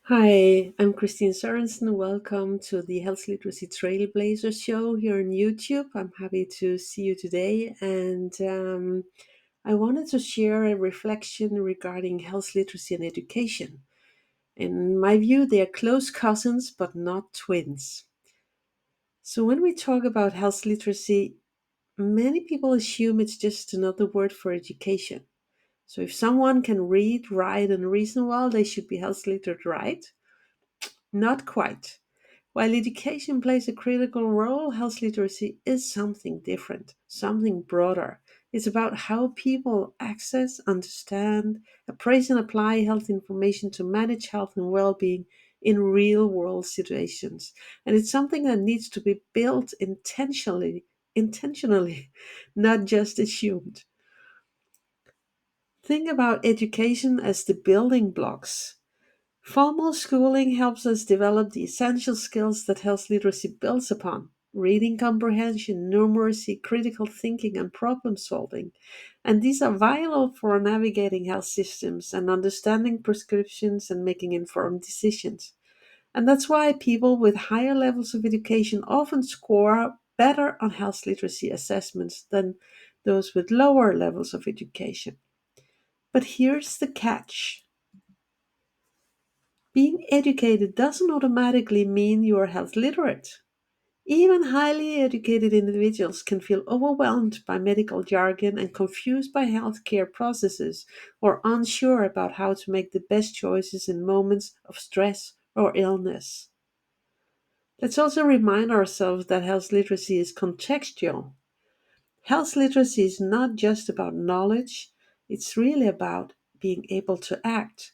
Hi, I'm Christine Sorensen. Welcome to the Health Literacy Trailblazer show here on YouTube. I'm happy to see you today. And I wanted to share a reflection regarding health literacy and education. In my view, they are close cousins, but not twins. So when we talk about health literacy, many people assume it's just another word for education. So if someone can read, write, and reason well, they should be health literate, right? Not quite. While education plays a critical role, health literacy is something different, something broader. It's about how people access, understand, appraise, and apply health information to manage health and well being in real world situations. And it's something that needs to be built intentionally, not just assumed. Think about education as the building blocks. Formal schooling helps us develop the essential skills that health literacy builds upon: reading comprehension, numeracy, critical thinking, and problem solving. And these are vital for navigating health systems and understanding prescriptions and making informed decisions. And that's why people with higher levels of education often score better on health literacy assessments than those with lower levels of education. But here's the catch: being educated doesn't automatically mean you are health literate. Even highly educated individuals can feel overwhelmed by medical jargon and confused by healthcare processes, or unsure about how to make the best choices in moments of stress or illness. Let's also remind ourselves that health literacy is contextual. Health literacy is not just about knowledge, it's really about being able to act.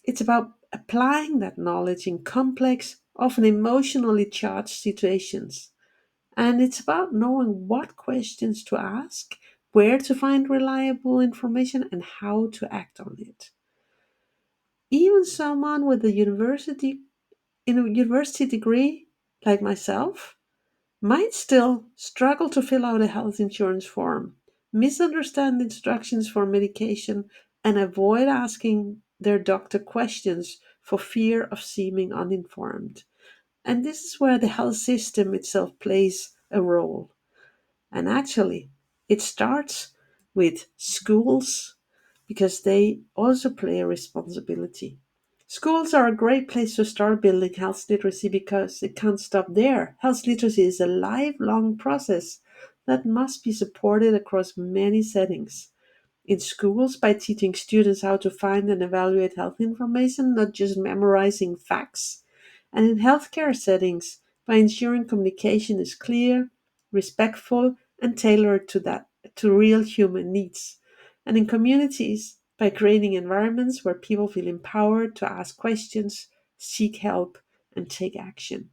It's about applying that knowledge in complex, often emotionally charged situations. And it's about knowing what questions to ask, where to find reliable information, and how to act on it. Even someone with a university degree, like myself, might still struggle to fill out a health insurance form, misunderstand instructions for medication, and avoid asking their doctor questions for fear of seeming uninformed. And this is where the health system itself plays a role. And actually, it starts with schools because they also play a responsibility. Schools are a great place to start building health literacy because it can't stop there. Health literacy is a lifelong process that must be supported across many settings. In schools, by teaching students how to find and evaluate health information, not just memorizing facts. And in healthcare settings, by ensuring communication is clear, respectful, and tailored to real human needs. And in communities, by creating environments where people feel empowered to ask questions, seek help, and take action.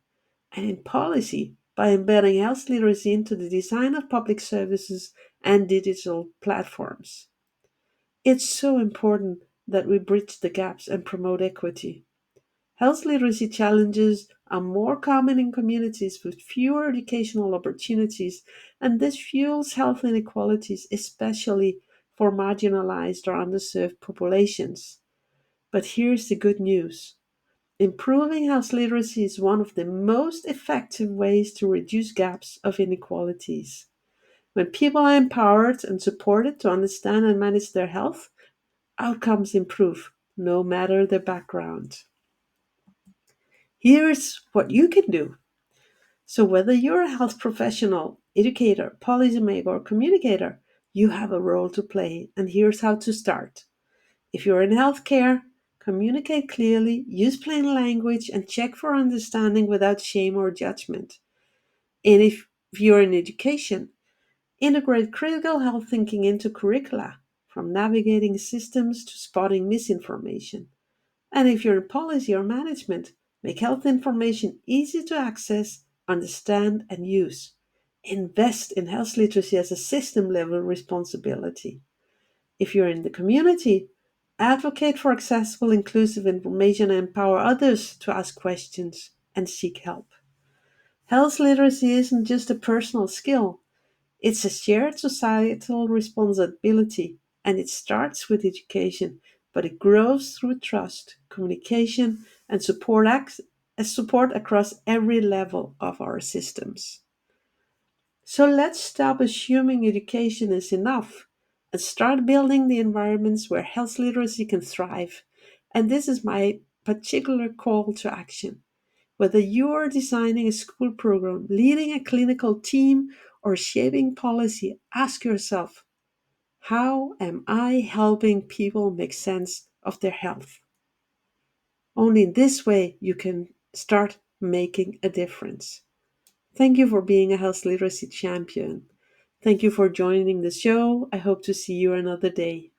And in policy, by embedding health literacy into the design of public services and digital platforms. It's so important that we bridge the gaps and promote equity. Health literacy challenges are more common in communities with fewer educational opportunities, and this fuels health inequalities, especially for marginalized or underserved populations. But here's the good news: improving health literacy is one of the most effective ways to reduce gaps of inequalities. When people are empowered and supported to understand and manage their health, outcomes improve, no matter their background. Here's what you can do. So, whether you're a health professional, educator, policymaker, or communicator, you have a role to play. And here's how to start. If you're in healthcare, communicate clearly, use plain language, and check for understanding without shame or judgment. And if you're in education, integrate critical health thinking into curricula, from navigating systems to spotting misinformation. And if you're in policy or management, make health information easy to access, understand, and use. Invest in health literacy as a system level responsibility. If you're in the community, advocate for accessible, inclusive information and empower others to ask questions and seek help. Health literacy isn't just a personal skill, it's a shared societal responsibility, and it starts with education, but it grows through trust, communication, and support across every level of our systems. So let's stop assuming education is enough and start building the environments where health literacy can thrive. And this is my particular call to action. Whether you are designing a school program, leading a clinical team, or shaping policy, ask yourself, how am I helping people make sense of their health? Only in this way you can start making a difference. Thank you for being a health literacy champion. Thank you for joining the show. I hope to see you another day.